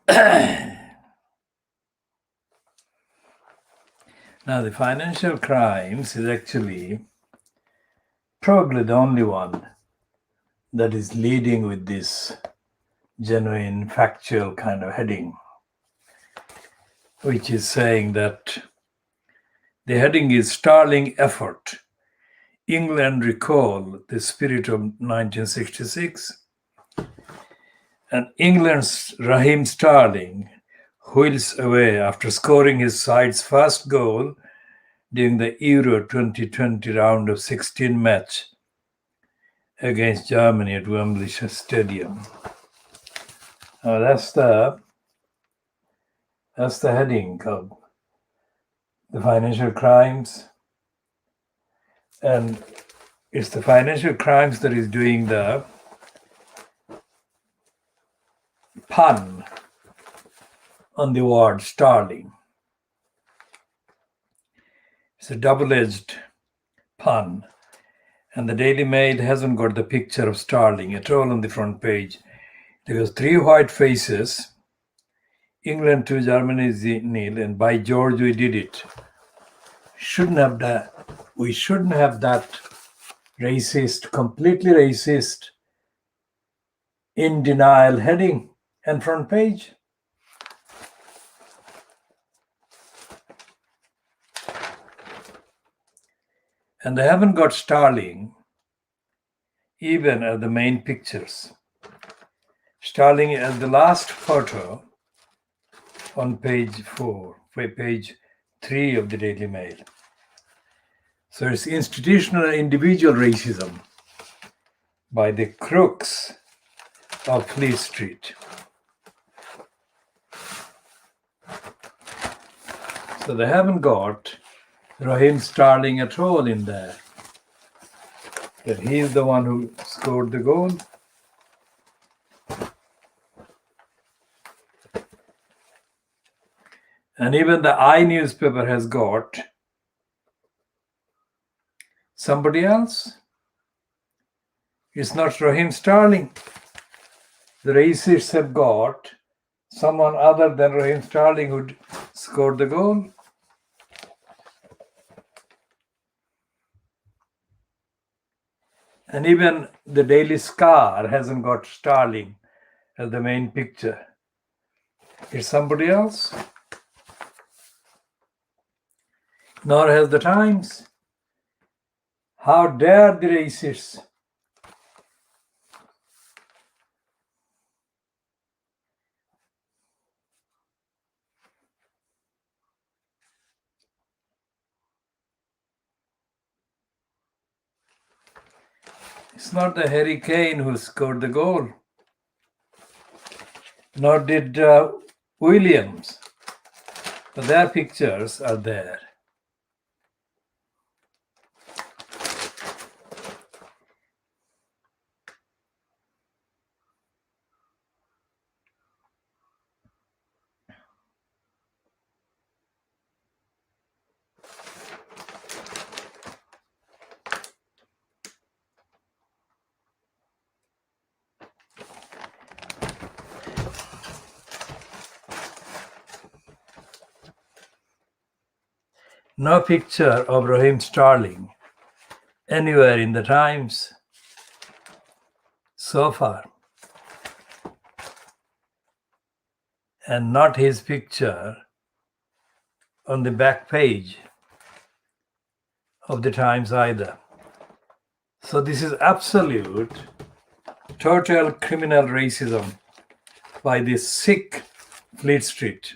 Now, the financial crimes is actually probably the only one that is leading with this genuine factual kind of heading, which is saying that the heading is Starling Effort. England recall the spirit of 1966. And England's Raheem Sterling wheels away after scoring his side's first goal during the Euro 2020 round of 16 match against Germany at Wembley Stadium. Now that's the heading of the financial crimes, and it's the financial crimes that is doing the pun on the word Starling. It's a double-edged pun, and the Daily Mail hasn't got the picture of Starling at all on the front page. There was 3 white faces, England 2, Germany 0, and by George we did it. We shouldn't have that racist, completely racist, in denial heading and front page. And they haven't got Starling even at the main pictures. Starling as the last photo on page 3 of the Daily Mail. So it's institutional and individual racism by the crooks of Fleet Street. So they haven't got Raheem Sterling at all in there. That he's the one who scored the goal. And even the I newspaper has got somebody else. It's not Raheem Sterling. The racists have got someone other than Raheem Sterling who scored the goal. And even the Daily Star hasn't got Starling as the main picture. It's somebody else. Nor has the Times. How dare the racists? It's not the Harry Kane who scored the goal. Nor did Williams. But their pictures are there. No picture of Raheem Sterling anywhere in the Times so far. And not his picture on the back page of the Times either. So this is absolute, total criminal racism by this sick Fleet Street.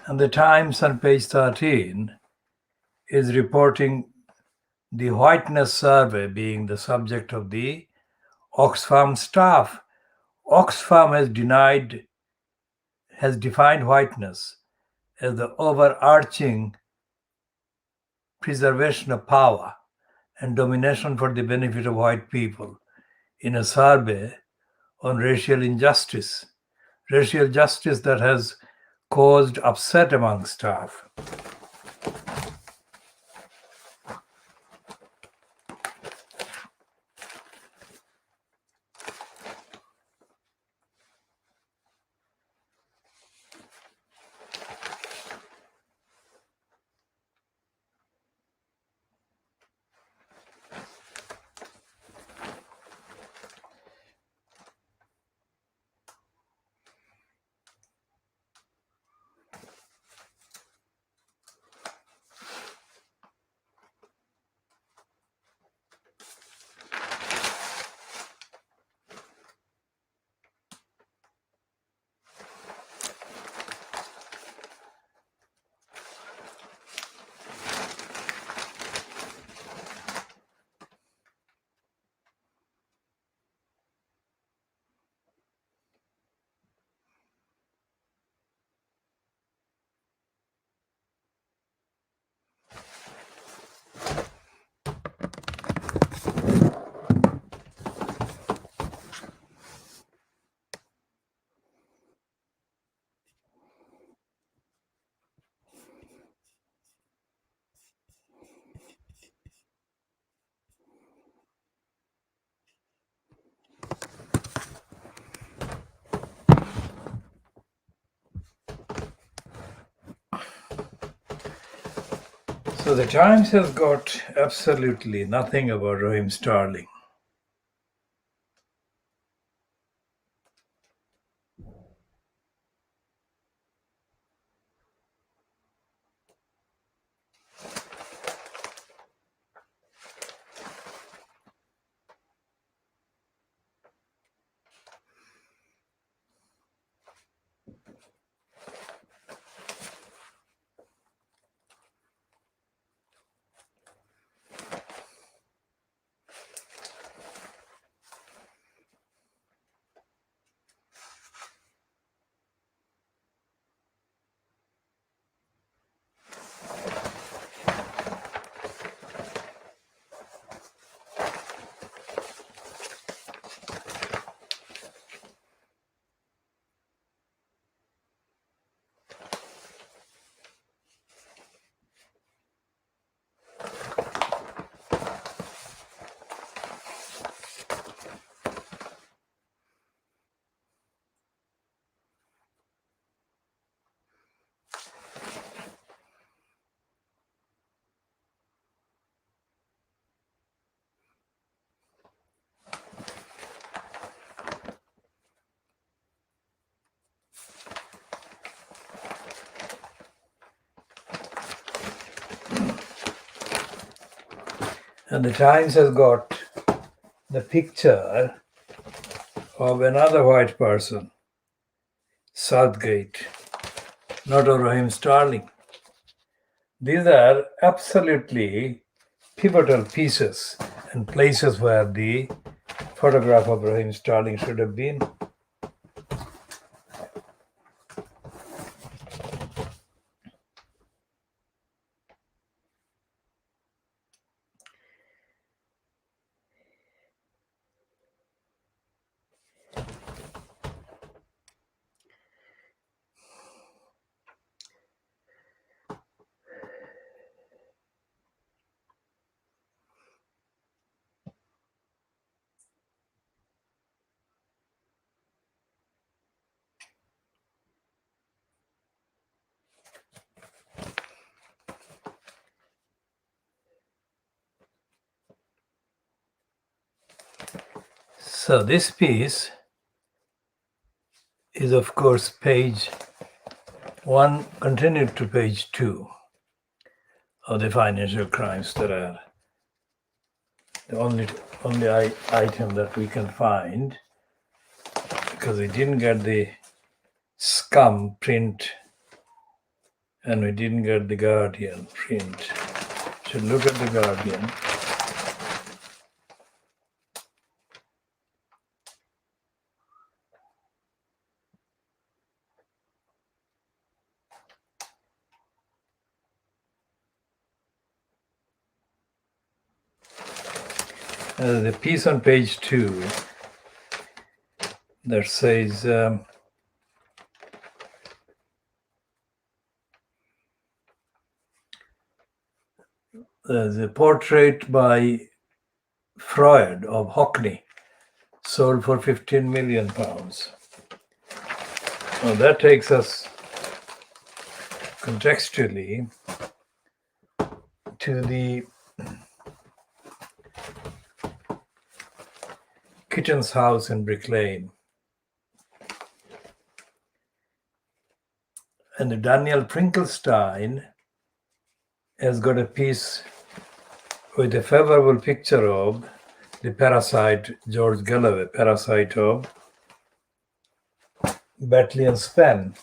And the Times on page 13 is reporting the whiteness survey being the subject of the Oxfam staff. Oxfam has defined whiteness as the overarching preservation of power and domination for the benefit of white people in a survey on racial injustice, racial justice that has caused upset among staff. So the Times has got absolutely nothing about Raheem Sterling. And the Times has got the picture of another white person, Southgate, not of Raheem Sterling. These are absolutely pivotal pieces and places where the photograph of Raheem Sterling should have been. So this piece is, of course, page 1, continued to page 2 of the financial crimes that are the only item that we can find, because we didn't get the Scum print and we didn't get the Guardian print. Should look at the Guardian. The piece on page 2 that says the portrait by Freud of Haque sold for £15 million. Well, that takes us contextually to the Kitchen's house in Brick Lane. And Daniel Prinkelstein has got a piece with a favorable picture of the parasite, George Galloway, parasite of Battalion Span.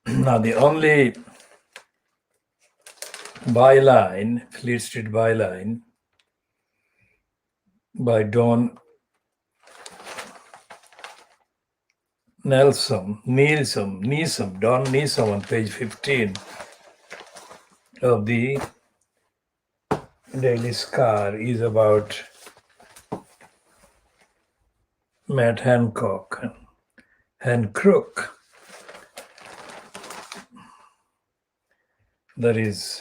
Now, the only byline, Fleet Street byline, by Don Neeson on page 15 of the Daily Scar is about Matt Hancock, that is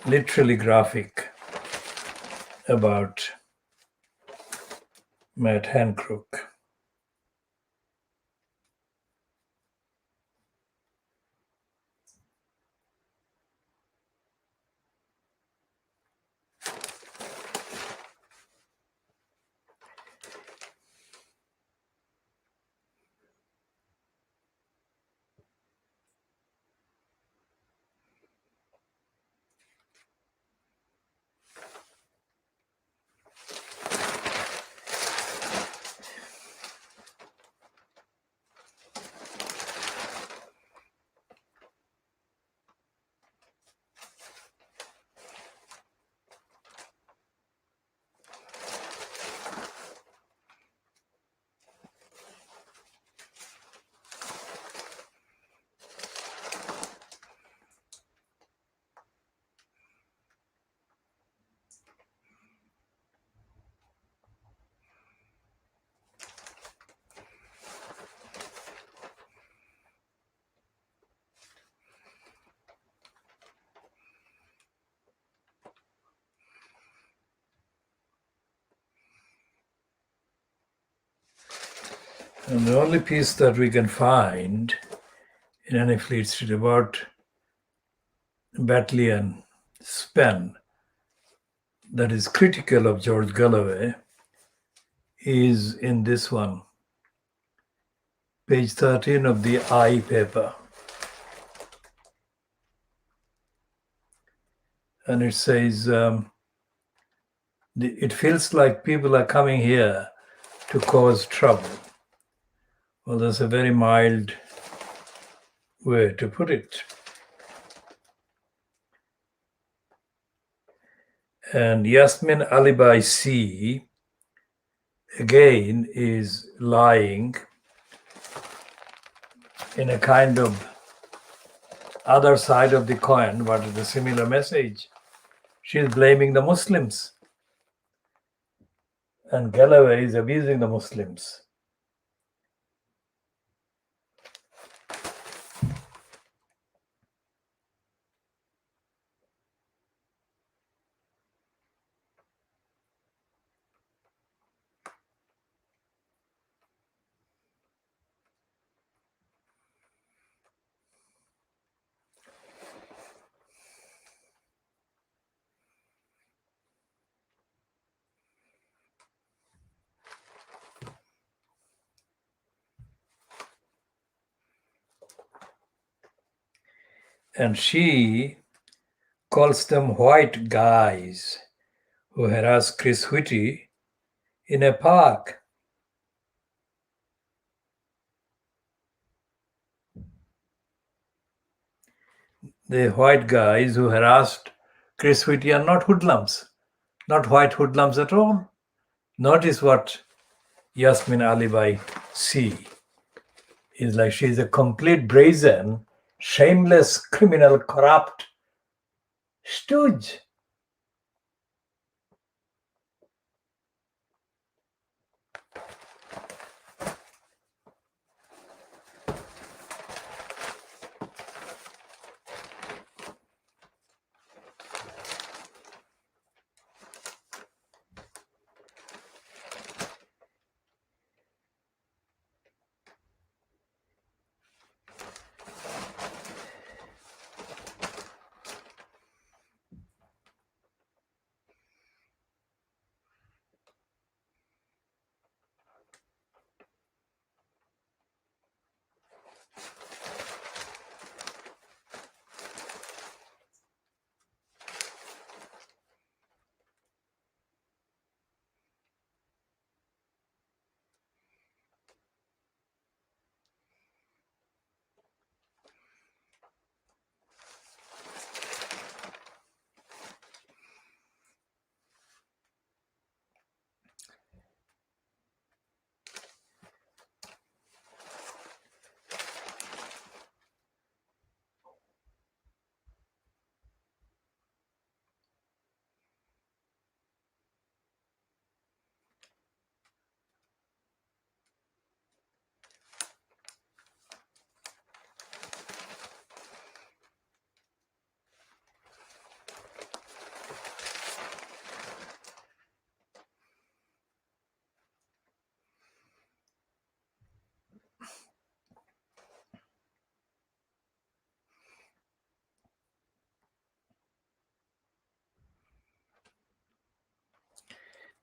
literally graphic about Matt Hancock. And the only piece that we can find in any Fleet Street about Battalion Spen that is critical of George Galloway is in this one, page 13 of the I paper. And it says, it feels like people are coming here to cause trouble. Well, that's a very mild way to put it. And Yasmin Alibai C again is lying in a kind of other side of the coin, but with a similar message. She is blaming the Muslims, and Galloway is abusing the Muslims. And she calls them white guys who harassed Chris Whitty in a park. The white guys who harassed Chris Whitty are not hoodlums, not white hoodlums at all. Notice what Yasmin Alibai C is like. She's a complete brazen, shameless, criminal, corrupt stooge.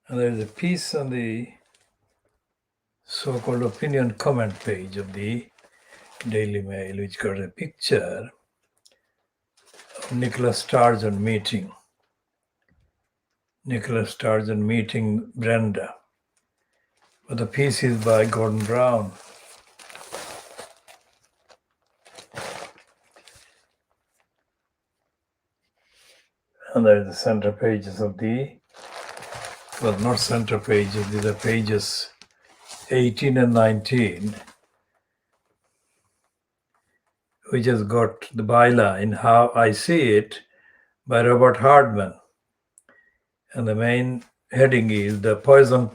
And there's a piece on the so-called opinion comment page of the Daily Mail, which got a picture of Nicola Sturgeon meeting Brenda. But the piece is by Gordon Brown. And there's the center pages of the, well, not center pages, these are pages 18 and 19, which has got the byline, How I See It, by Robert Hardman. And the main heading is The Poisoned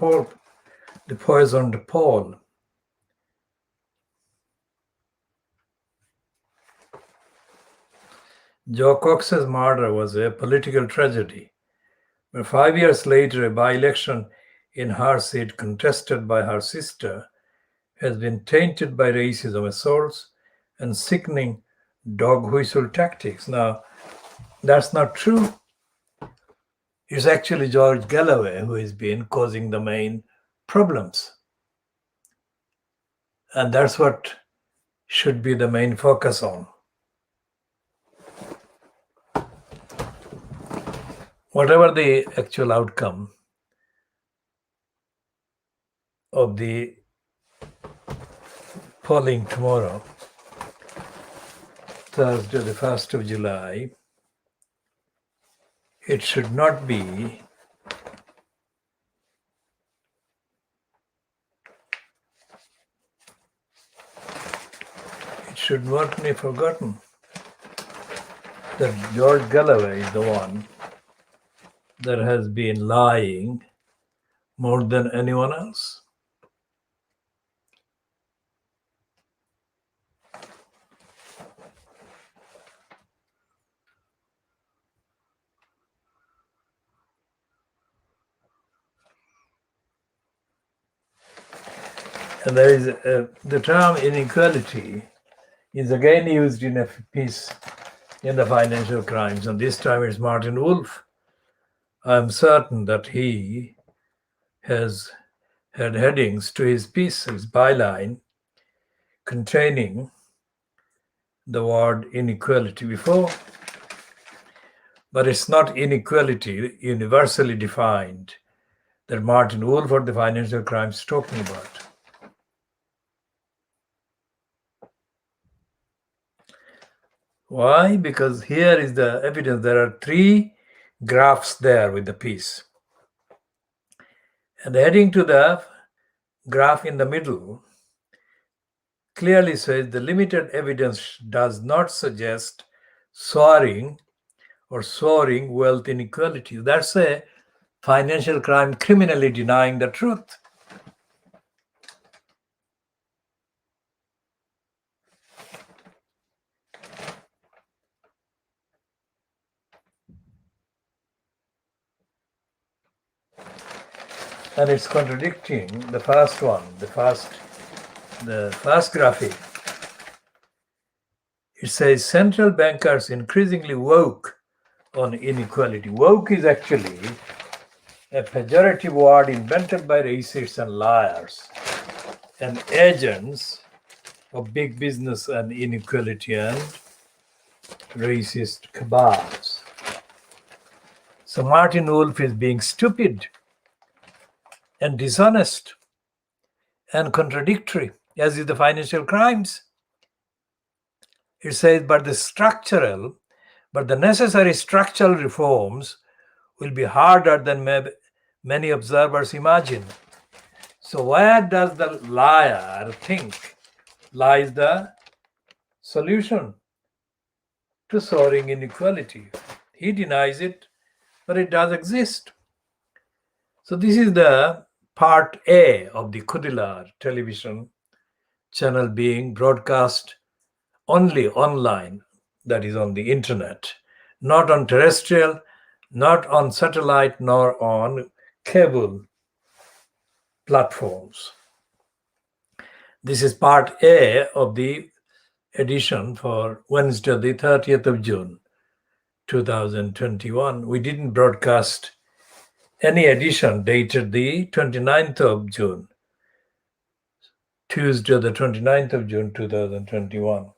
Paul. Joe Cox's murder was a political tragedy. But 5 years later, a by-election in her seat, contested by her sister, has been tainted by racism assaults and sickening dog whistle tactics. Now, that's not true. It's actually George Galloway who has been causing the main problems. And that's what should be the main focus on. Whatever the actual outcome of the polling tomorrow, Thursday, the 1st of July, it should not be forgotten that George Galloway is the one that has been lying more than anyone else. And there is the term inequality is again used in a piece in the Financial Crimes, and this time it's Martin Wolf. I'm certain that he has had headings to his piece, his byline, containing the word inequality before, but it's not inequality universally defined that Martin Wolf or the Financial Crimes is talking about. Why? Because here is the evidence. There are 3 graphs there with the piece. And the heading to the graph in the middle clearly says the limited evidence does not suggest soaring wealth inequality. That's a financial crime criminally denying the truth. And it's contradicting the first one, the first graphic. It says central bankers increasingly woke on inequality. Woke is actually a pejorative word invented by racists and liars and agents of big business and inequality and racist cabals. So Martin Wolf is being stupid and dishonest and contradictory, as is the Financial Crimes. It says, but the necessary structural reforms will be harder than many observers imagine. So where does the liar think lies the solution to soaring inequality? He denies it, but it does exist. So this is the part A of the Khoodeelaar television channel being broadcast only online, that is on the internet, not on terrestrial, not on satellite, nor on cable platforms. This is part A of the edition for Wednesday, the 30th of June, 2021. We didn't broadcast any edition dated the 29th of June, Tuesday, the 29th of June, 2021.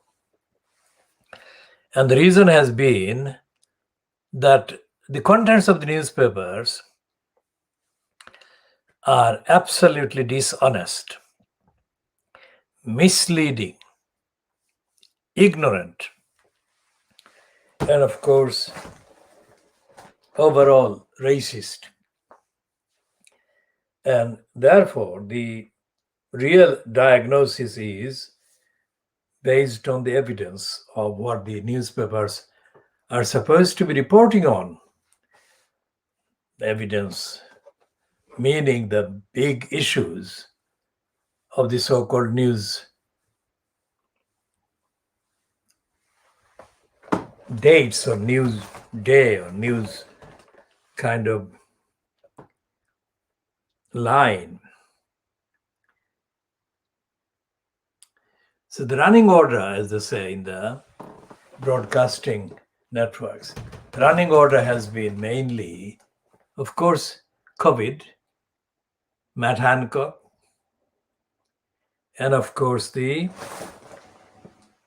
And the reason has been that the contents of the newspapers are absolutely dishonest, misleading, ignorant, and of course, overall racist. And therefore, the real diagnosis is based on the evidence of what the newspapers are supposed to be reporting on. The evidence, meaning the big issues of the so-called news dates or news day or news kind of line. So the running order, as they say in the broadcasting networks, the running order has been mainly, of course, COVID, Matt Hancock, and of course the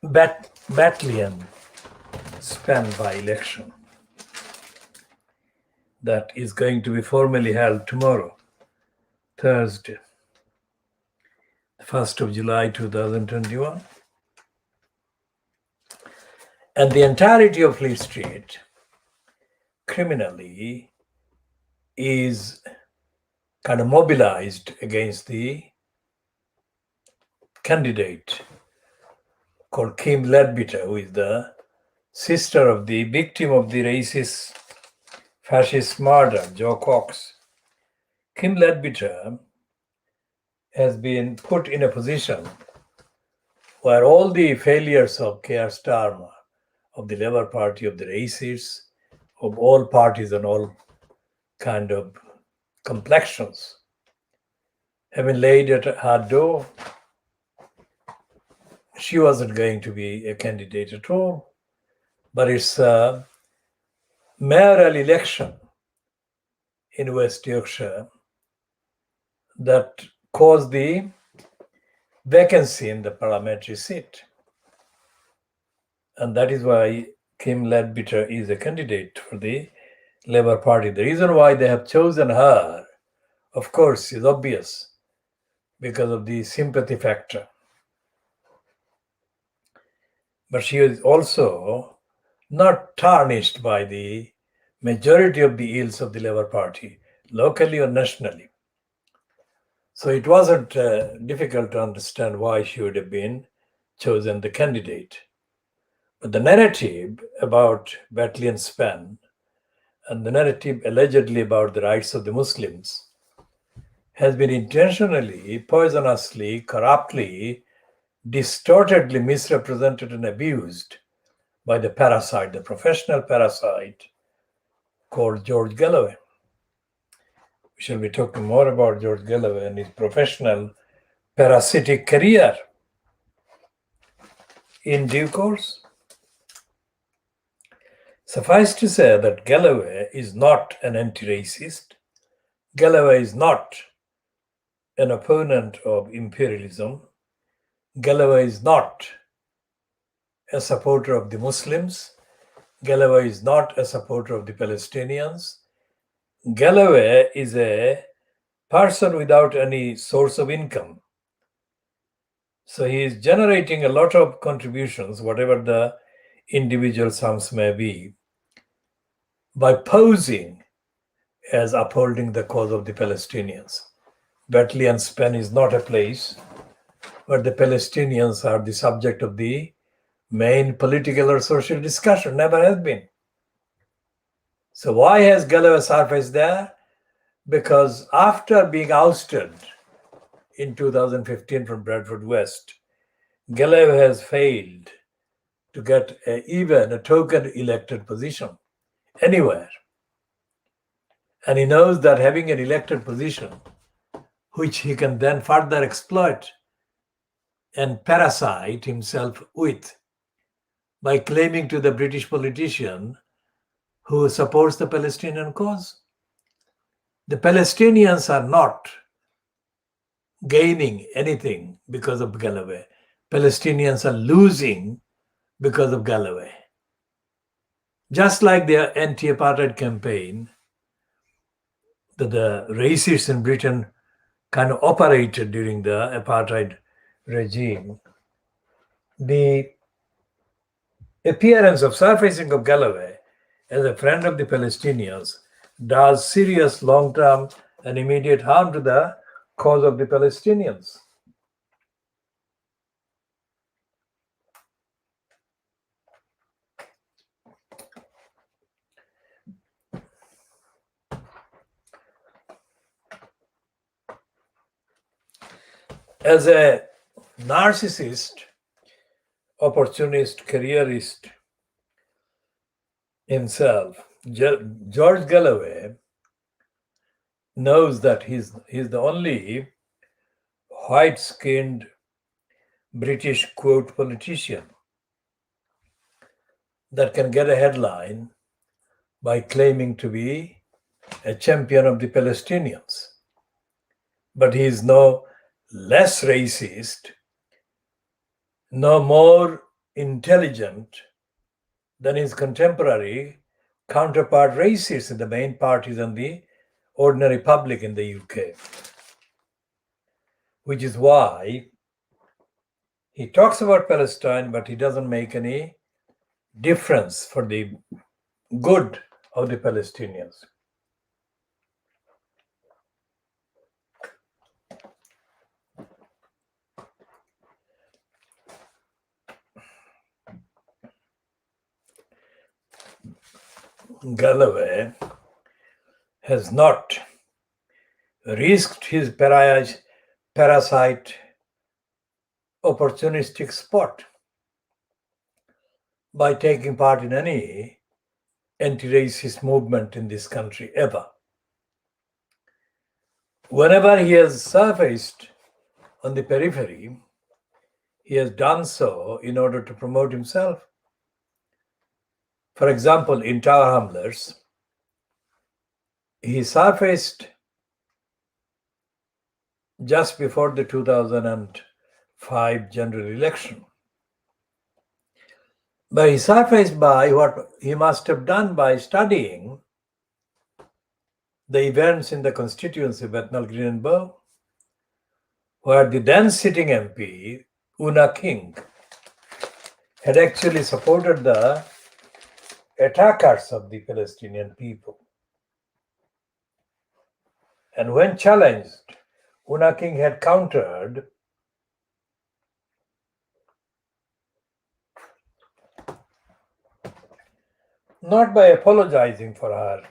Battalion Span by-election that is going to be formally held tomorrow, Thursday, 1st of July 2021. And the entirety of Fleet Street criminally is kind of mobilized against the candidate called Kim Leadbeater, who is the sister of the victim of the racist fascist murder, Joe Cox. Kim Leadbeater has been put in a position where all the failures of Keir Starmer, of the Labour Party, of the racists, of all parties and all kind of complexions have been laid at her door. She wasn't going to be a candidate at all, but it's a mayoral election in West Yorkshire that caused the vacancy in the parliamentary seat. And that is why Kim Leadbeater is a candidate for the Labour Party. The reason why they have chosen her, of course, is obvious, because of the sympathy factor. But she is also not tarnished by the majority of the ills of the Labour Party, locally or nationally. So it wasn't difficult to understand why she would have been chosen the candidate. But the narrative about Battalion Span and the narrative allegedly about the rights of the Muslims has been intentionally, poisonously, corruptly, distortedly misrepresented and abused by the parasite, the professional parasite called George Galloway. We shall be talking more about George Galloway and his professional parasitic career in due course. Suffice to say that Galloway is not an anti-racist. Galloway is not an opponent of imperialism. Galloway is not a supporter of the Muslims. Galloway is not a supporter of the Palestinians. Galloway is a person without any source of income. So he is generating a lot of contributions, whatever the individual sums may be, by posing as upholding the cause of the Palestinians. Battalion Span is not a place where the Palestinians are the subject of the main political or social discussion, never has been. So why has Galloway surfaced there? Because after being ousted in 2015 from Bradford West, Galloway has failed to get even a token elected position anywhere. And he knows that having an elected position, which he can then further exploit and parasite himself with by claiming to the British politician who supports the Palestinian cause. The Palestinians are not gaining anything because of Galloway. Palestinians are losing because of Galloway. Just like their anti-apartheid campaign that the racists in Britain kind of operated during the apartheid regime, the appearance of surfacing of Galloway as a friend of the Palestinians does serious long-term and immediate harm to the cause of the Palestinians. As a narcissist, opportunist, careerist himself, George Galloway knows that he's the only white-skinned British quote politician that can get a headline by claiming to be a champion of the Palestinians. But he is no less racist, no more intelligent than his contemporary counterpart racists in the main parties and the ordinary public in the UK. Which is why he talks about Palestine, but he doesn't make any difference for the good of the Palestinians. Galloway has not risked his parasite opportunistic spot by taking part in any anti-racist movement in this country ever. Whenever he has surfaced on the periphery, he has done so in order to promote himself. For example, in Tower Hamlets, he surfaced just before the 2005 general election. But he surfaced by what he must have done by studying the events in the constituency of Bethnal Green and Bow, where the then sitting MP, Una King, had actually supported the attackers of the Palestinian people. And when challenged, Una King had countered not by apologizing for her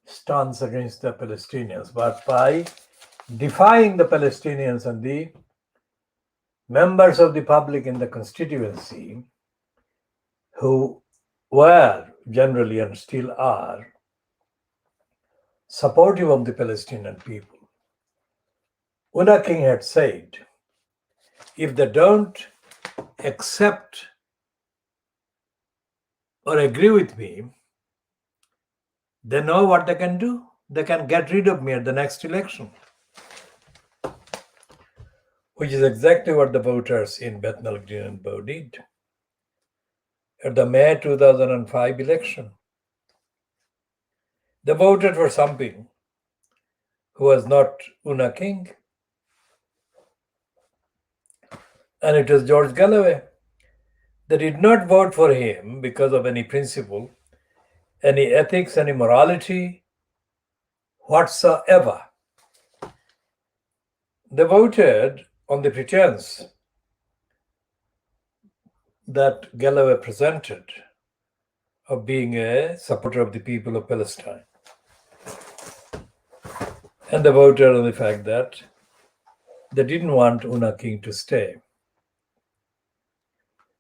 stance against the Palestinians, but by defying the Palestinians and the members of the public in the constituency who were generally and still are supportive of the Palestinian people. Una King had said, if they don't accept or agree with me, they know what they can do. They can get rid of me at the next election, which is exactly what the voters in Bethnal Green and Bow did at the May 2005 election. They voted for something who was not Una King, and it was George Galloway. They did not vote for him because of any principle, any ethics, any morality whatsoever. They voted on the pretense that Galloway presented of being a supporter of the people of Palestine. And they voted on the fact that they didn't want Una King to stay.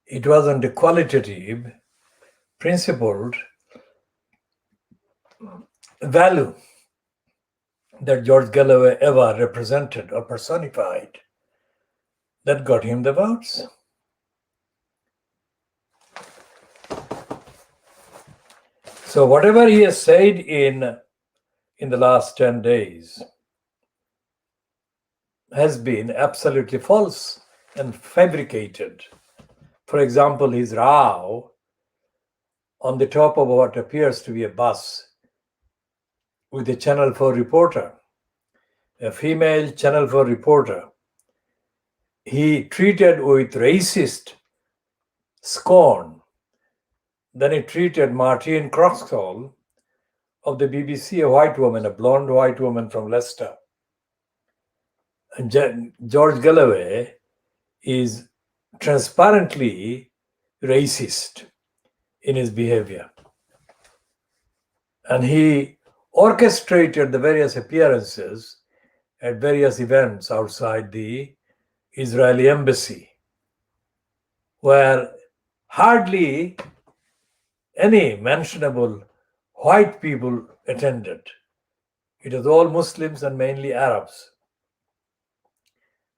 It wasn't a qualitative, principled value that George Galloway ever represented or personified that got him the votes. So whatever he has said in the last 10 days has been absolutely false and fabricated. For example, his row on the top of what appears to be a bus with a Channel 4 reporter, a female Channel 4 reporter, he treated with racist scorn. Then he treated Martine Croxall of the BBC, a white woman, a blonde white woman from Leicester. And George Galloway is transparently racist in his behavior. And he orchestrated the various appearances at various events outside the Israeli embassy, where hardly any mentionable white people attended. It was all Muslims and mainly Arabs.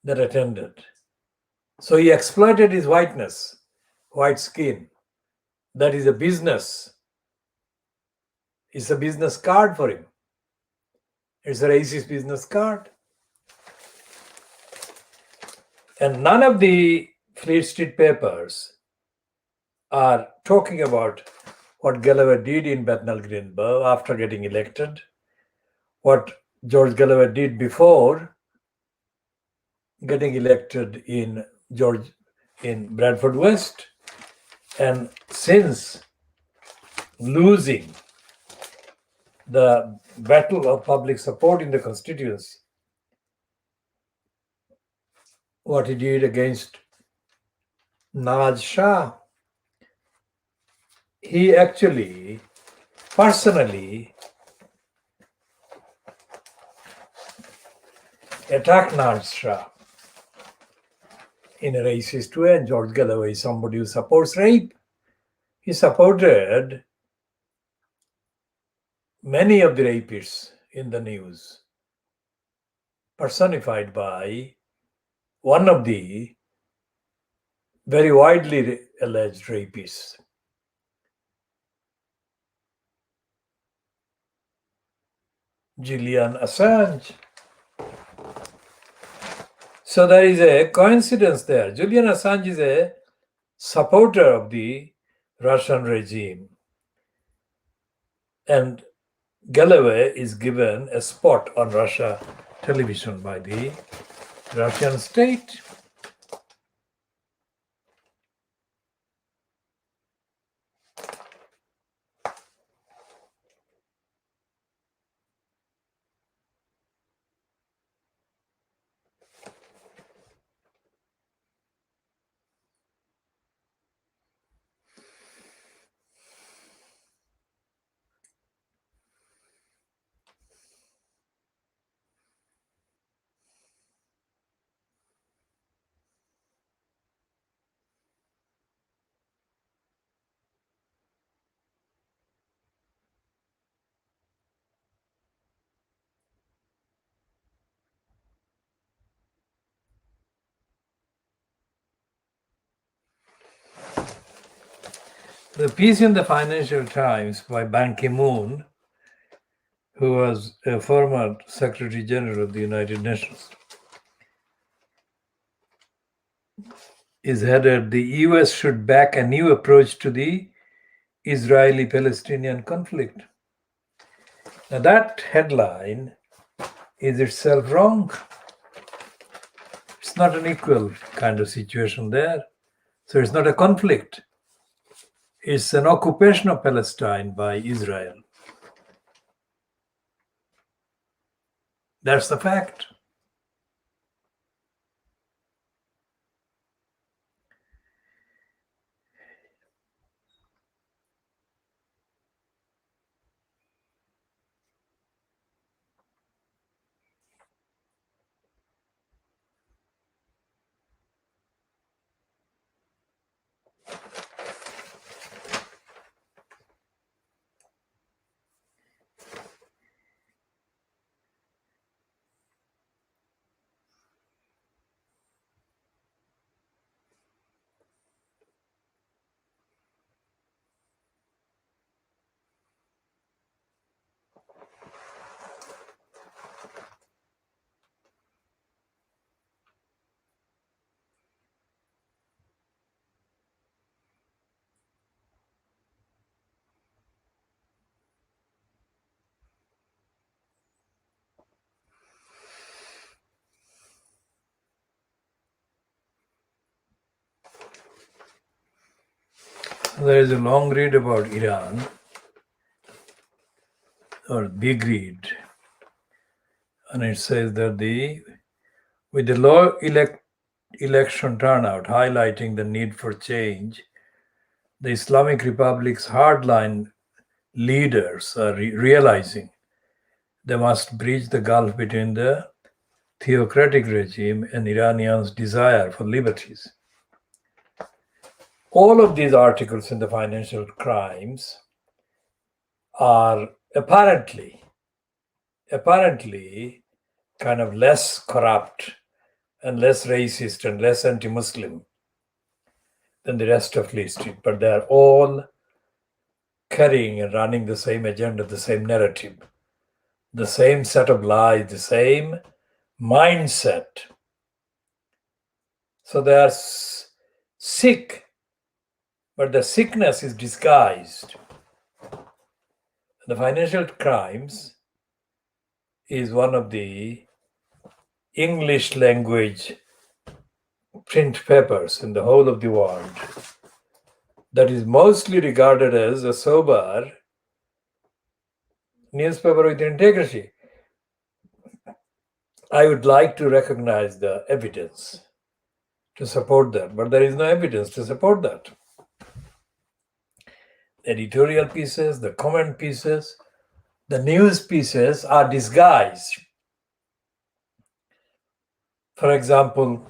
that attended. So he exploited his whiteness, white skin. That is a business. It's a business card for him. It's a racist business card. And none of the Fleet Street papers are talking about what Galloway did in Bethnal Green after getting elected, what George Galloway did before getting elected in Bradford West, and since losing the battle of public support in the constituency, what he did against Nawaz Shah. He actually personally attacked Nawaz Shah in a racist way, and George Galloway is somebody who supports rape. He supported many of the rapists in the news, personified by one of the very widely alleged rapists. Julian Assange. So there is a coincidence there. Julian Assange is a supporter of the Russian regime, and Galloway is given a spot on Russia television by the Russian state. The piece in the Financial Times by Ban Ki-moon, who was a former Secretary General of the United Nations, is headed, "The US should back a new approach to the Israeli-Palestinian conflict." Now that headline is itself wrong. It's not an equal kind of situation there. So it's not a conflict. It's an occupation of Palestine by Israel. That's the fact. There is a long read about Iran, or big read, and it says that with the low election turnout highlighting the need for change, the Islamic Republic's hardline leaders are realizing they must bridge the gulf between the theocratic regime and Iranians' desire for liberties. All of these articles in the Financial Crimes are apparently kind of less corrupt and less racist and less anti-Muslim than the rest of Fleet Street, but they are all carrying and running the same agenda, the same narrative, the same set of lies, the same mindset. So they are sick, but the sickness is disguised. The financial crimes is one of the English language print papers in the whole of the world that is mostly regarded as a sober newspaper with integrity. I would like to recognize the evidence to support that, but there is no evidence to support that. Editorial pieces, the comment pieces, the news pieces are disguised. For example,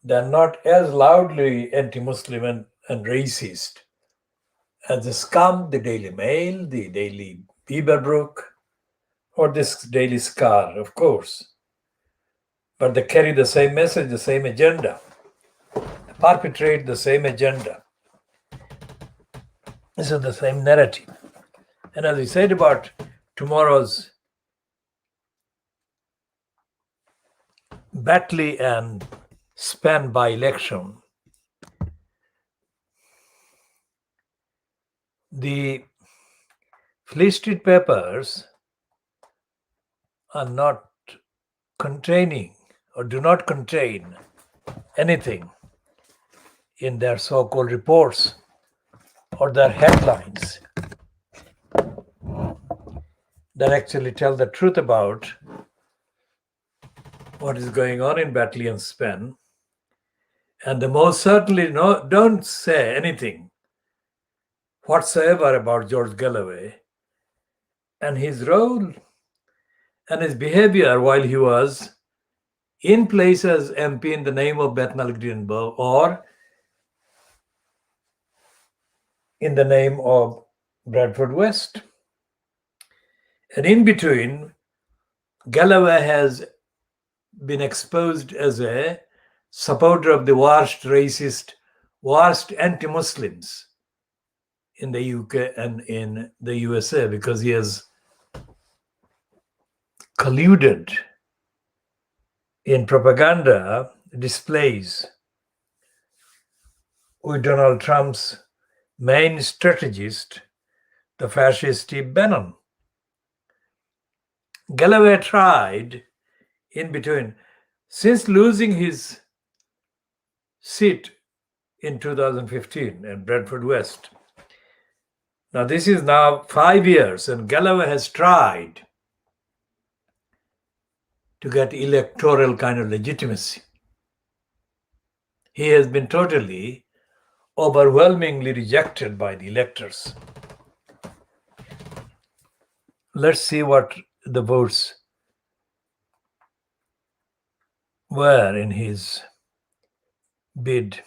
they're not as loudly anti-Muslim and racist as the Scum, the Daily Mail, the Daily Beaverbrook, or this Daily Scar, of course. But they carry the same message, the same agenda, they perpetrate the same agenda. This is the same narrative. And as we said about tomorrow's Batley and Span by-election, the Fleet Street papers are not containing or do not contain anything in their so-called reports or their headlines that actually tell the truth about what is going on in Batley and Spen. And they most certainly don't say anything whatsoever about George Galloway and his role and his behavior while he was in place as MP in the name of Bethnal Greenbow or in the name of Bradford West. And in between, Galloway has been exposed as a supporter of the worst racist, worst anti-Muslims in the UK and in the USA because he has colluded in propaganda displays with Donald Trump's main strategist, the fascist Steve Bannon. Galloway tried in between, since losing his seat in 2015 at Bradford West. Now this is now 5 years and Galloway has tried to get electoral kind of legitimacy. He has been totally, overwhelmingly rejected by the electors. Let's see what the votes were in his bid.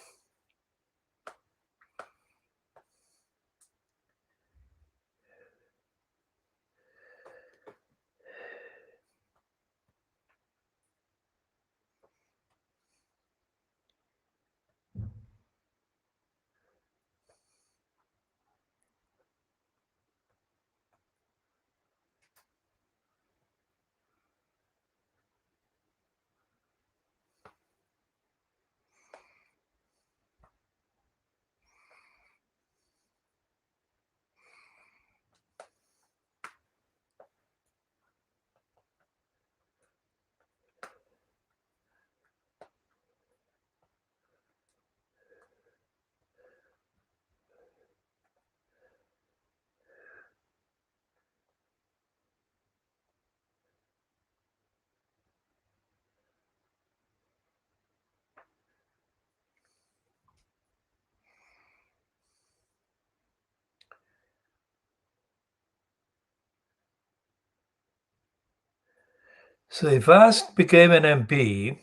So he first became an MP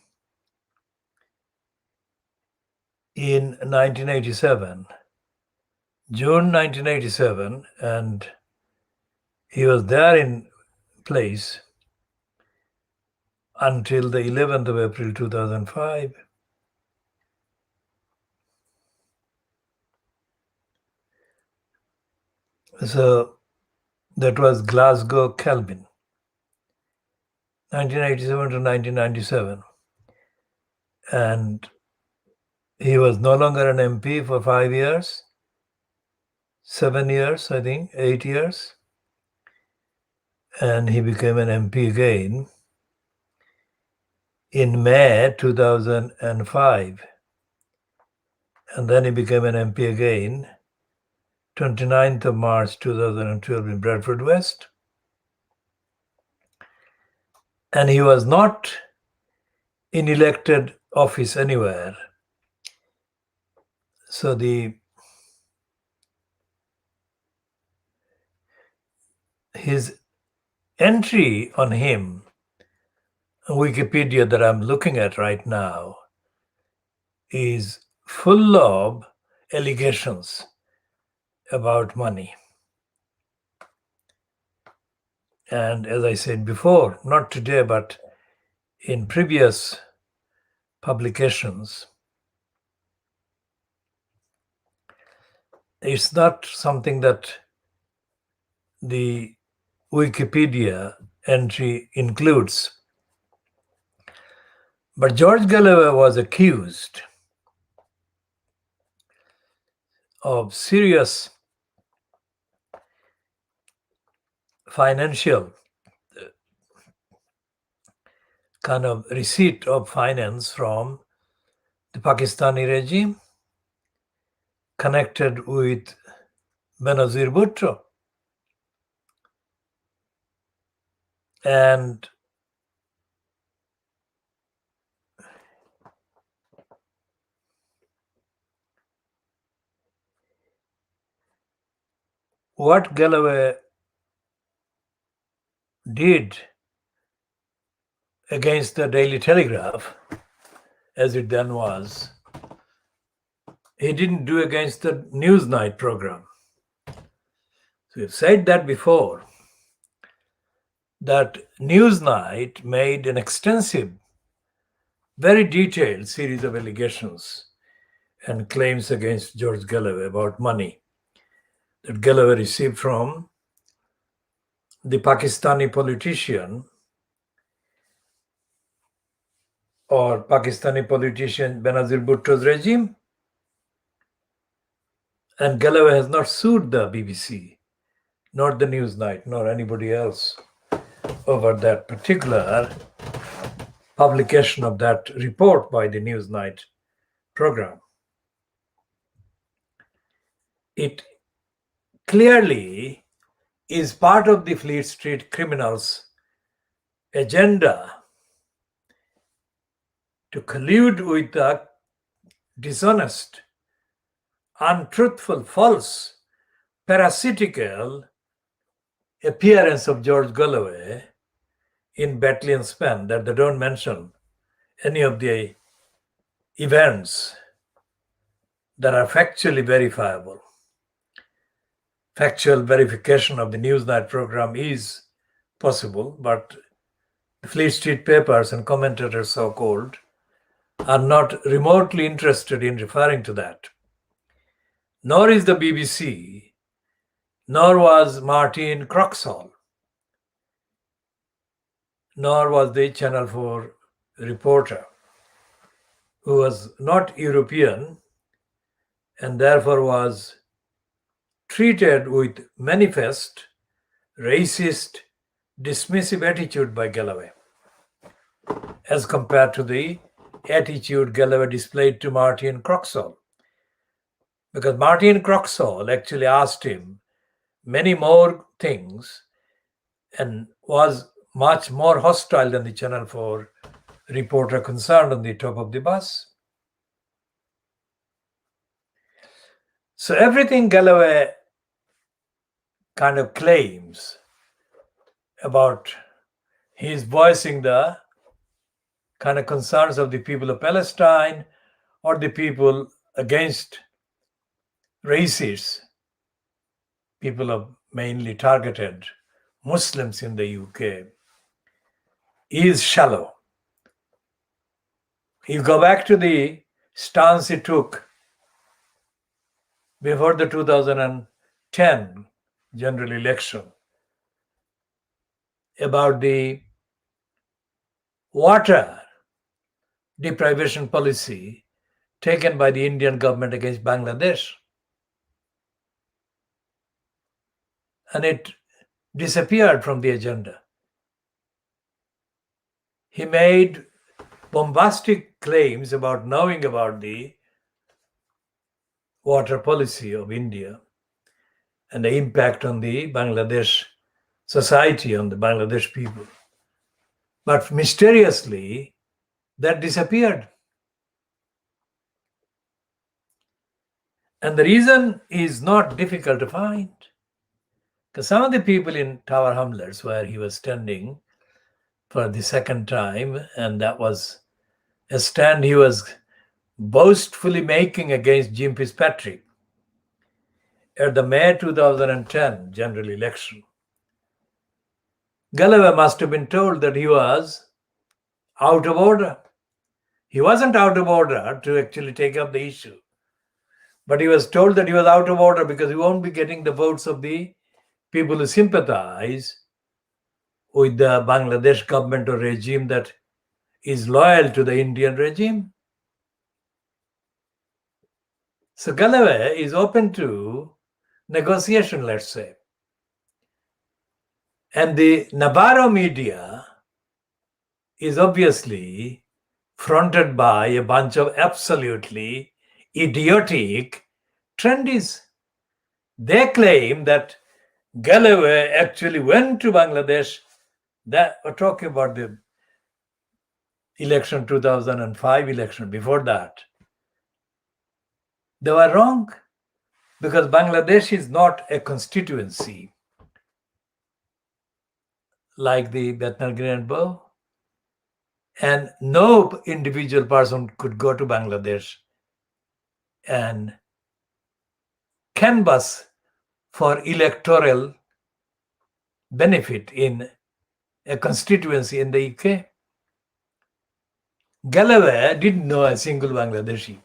in 1987, June 1987, and he was there in place until the 11th of April 2005. So that was Glasgow Kelvin, 1987 to 1997. And he was no longer an MP for 5 years, 7 years, I think, 8 years. And he became an MP again in May 2005. And then he became an MP again, 29th of March 2012 in Bradford West. And he was not in elected office anywhere. So his entry on him, Wikipedia that I'm looking at right now, is full of allegations about money. And as I said before, not today, but in previous publications, it's not something that the Wikipedia entry includes. But George Galloway was accused of serious financial kind of receipt of finance from the Pakistani regime connected with Benazir Bhutto. And what Galloway did against the Daily Telegraph, as it then was, he didn't do against the Newsnight program. So we've said that before, that Newsnight made an extensive, very detailed series of allegations and claims against George Galloway about money that Galloway received from the Pakistani politician or Pakistani politician Benazir Bhutto's regime. And Galloway has not sued the BBC, nor the Newsnight, nor anybody else over that particular publication of that report by the Newsnight program. It clearly is part of the Fleet Street criminals' agenda to collude with the dishonest, untruthful, false, parasitical appearance of George Galloway in Batley and Spen, that they don't mention any of the events that are factually verifiable. Factual verification of the Newsnight program is possible, but the Fleet Street papers and commentators, so-called, are not remotely interested in referring to that. Nor is the BBC, nor was Martin Croxall, nor was the Channel 4 reporter, who was not European and therefore was treated with manifest racist, dismissive attitude by Galloway, as compared to the attitude Galloway displayed to Martin Croxall. Because Martin Croxall actually asked him many more things and was much more hostile than the Channel 4 reporter concerned on the top of the bus. So everything Galloway kind of claims about his voicing the kind of concerns of the people of Palestine or the people against racists, people of mainly targeted Muslims in the UK, is shallow. You go back to the stance he took before the 2010 general election about the water deprivation policy taken by the Indian government against Bangladesh. And it disappeared from the agenda. He made bombastic claims about knowing about the water policy of India and the impact on the Bangladesh society, on the Bangladesh people. But mysteriously, that disappeared. And the reason is not difficult to find. Because some of the people in Tower Hamlets, where he was standing for the second time, and that was a stand he was boastfully making against Jim Fitzpatrick at the May 2010 general election. Galloway must have been told that he was out of order. He wasn't out of order to actually take up the issue, but he was told that he was out of order because he won't be getting the votes of the people who sympathize with the Bangladesh government or regime that is loyal to the Indian regime. So Galloway is open to negotiation, let's say. And the Navarro media is obviously fronted by a bunch of absolutely idiotic trendies. They claim that Galloway actually went to Bangladesh. That we're talking about the election 2005 election. Before that, they were wrong because Bangladesh is not a constituency like the Bethnal Green and Bow. And no individual person could go to Bangladesh and canvass for electoral benefit in a constituency in the UK. Galloway didn't know a single Bangladeshi.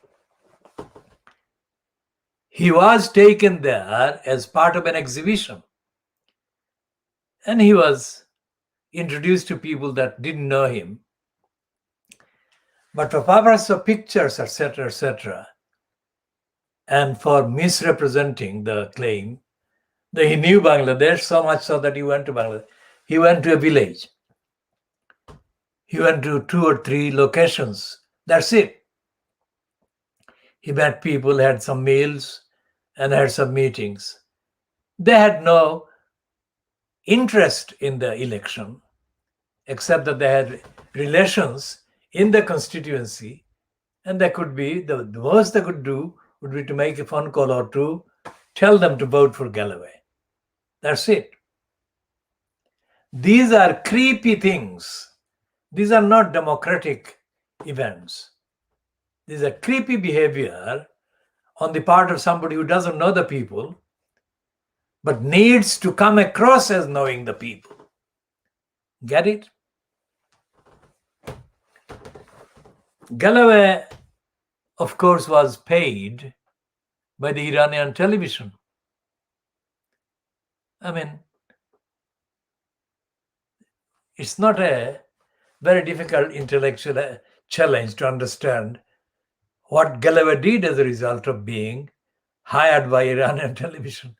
He was taken there as part of an exhibition. And he was introduced to people that didn't know him. But for purpose of pictures, etc., and for misrepresenting the claim that he knew Bangladesh, so much so that he went to Bangladesh. He went to a village. He went to 2 or 3 locations. That's it. He met people, had some meals, and had some meetings. They had no interest in the election, except that they had relations in the constituency, and they could be, the most they could do would be to make a phone call or two, tell them to vote for Galloway. That's it. These are creepy things. These are not democratic events. These are creepy behavior on the part of somebody who doesn't know the people, but needs to come across as knowing the people. Get it? Galloway, of course, was paid by the Iranian television. I mean, it's not a very difficult intellectual challenge to understand what Galloway did as a result of being hired by Iranian television.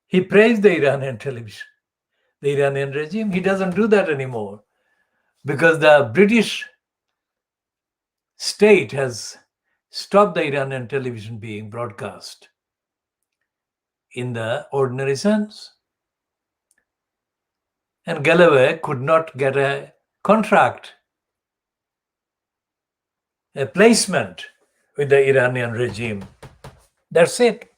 He praised the Iranian television, the Iranian regime. He doesn't do that anymore because the British state has stopped the Iranian television being broadcast in the ordinary sense. And Galloway could not get a contract, a placement with the Iranian regime. That's it.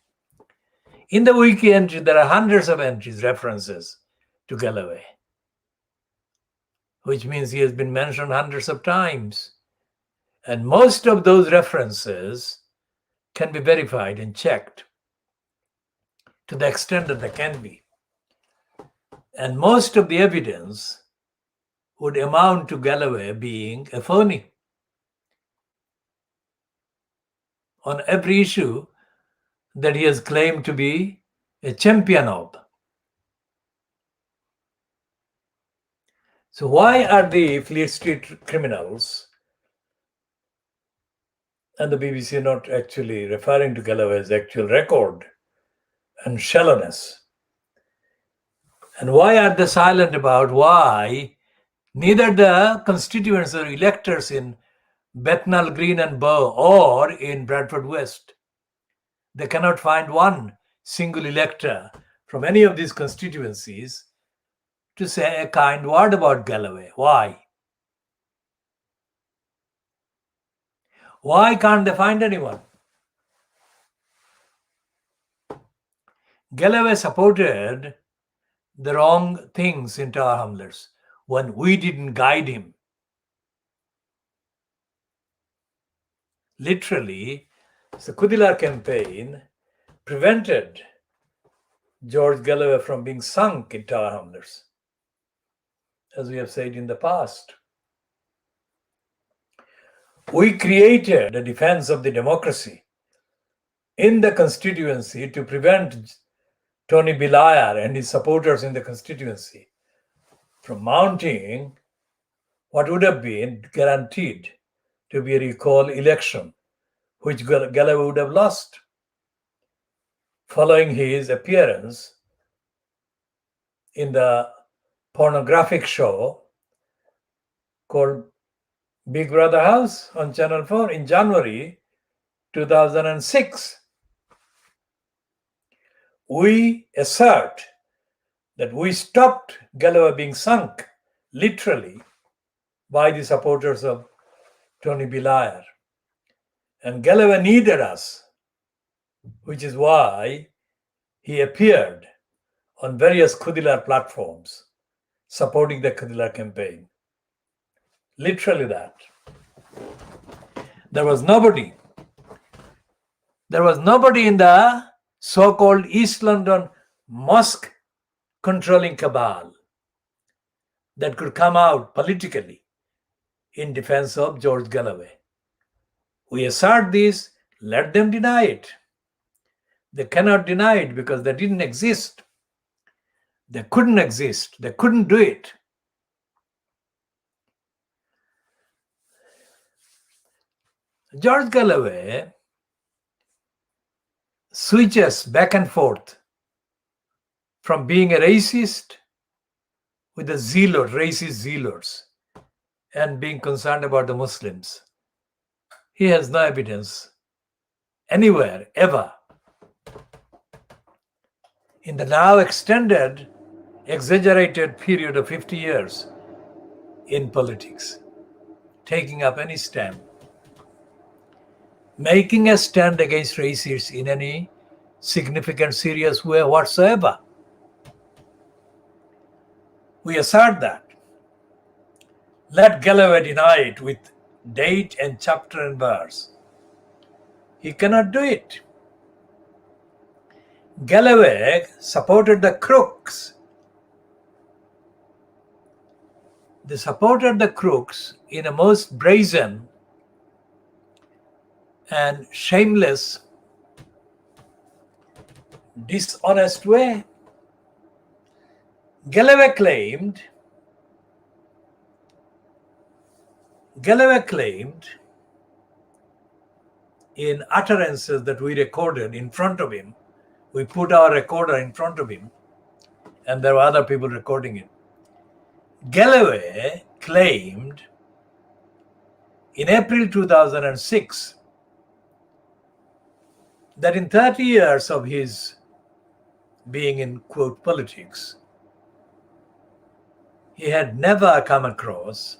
In the wiki entry, there are hundreds of entries, references to Galloway, which means he has been mentioned hundreds of times. And most of those references can be verified and checked to the extent that they can be. And most of the evidence would amount to Galloway being a phony. on every issue that he has claimed to be a champion of. So why are the Fleet Street criminals and the BBC not actually referring to Galloway's actual record and shallowness? And why are they silent about why neither the constituents or electors in Bethnal Green and Bow or in Bradford West, they cannot find one single elector from any of these constituencies to say a kind word about Galloway? Why? Why can't they find anyone? Galloway supported the wrong things in Tower Hamlets when we didn't guide him. Literally, the Khoodeelaar campaign prevented George Galloway from being sunk in Tower Hamlets, as we have said in the past. We created a defense of the democracy in the constituency to prevent Tony Blair and his supporters in the constituency from mounting what would have been guaranteed to be a recall election, which Galloway would have lost following his appearance in the pornographic show called Big Brother House on Channel 4 in January 2006. We assert that we stopped Galloway being sunk, literally, by the supporters of Tony Blair. And Galloway needed us, which is why he appeared on various Khoodeelaar platforms supporting the Khoodeelaar campaign. Literally that. There was nobody in the so-called East London mosque controlling cabal that could come out politically in defense of George Galloway. We assert this, let them deny it. They cannot deny it because they didn't exist. They couldn't exist. They couldn't do it. George Galloway switches back and forth from being a racist with the racist zealots, and being concerned about the Muslims. He has no evidence anywhere, ever, in the now extended, exaggerated period of 50 years in politics, taking up any stand, making a stand against racists in any significant, serious way whatsoever. We assert that. Let Galloway deny it with date and chapter and verse. He cannot do it. Galloway supported the crooks. They supported the crooks in a most brazen and shameless, dishonest way. Galloway claimed in utterances that we recorded in front of him, we put our recorder in front of him, and there were other people recording it. Galloway claimed in April 2006 that in 30 years of his being in, quote, politics, he had never come across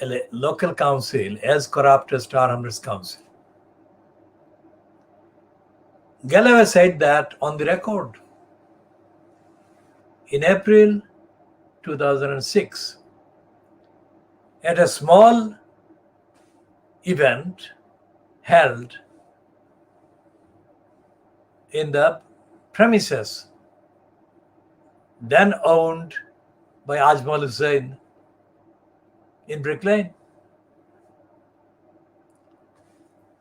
a local council as corrupt as Tower Hamlets Council. Galloway said that on the record in April 2006 at a small event held in the premises then owned by Ajmal Hussain in Brick Lane.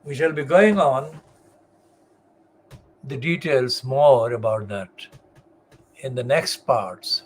We shall be going on the details more about that in the next parts.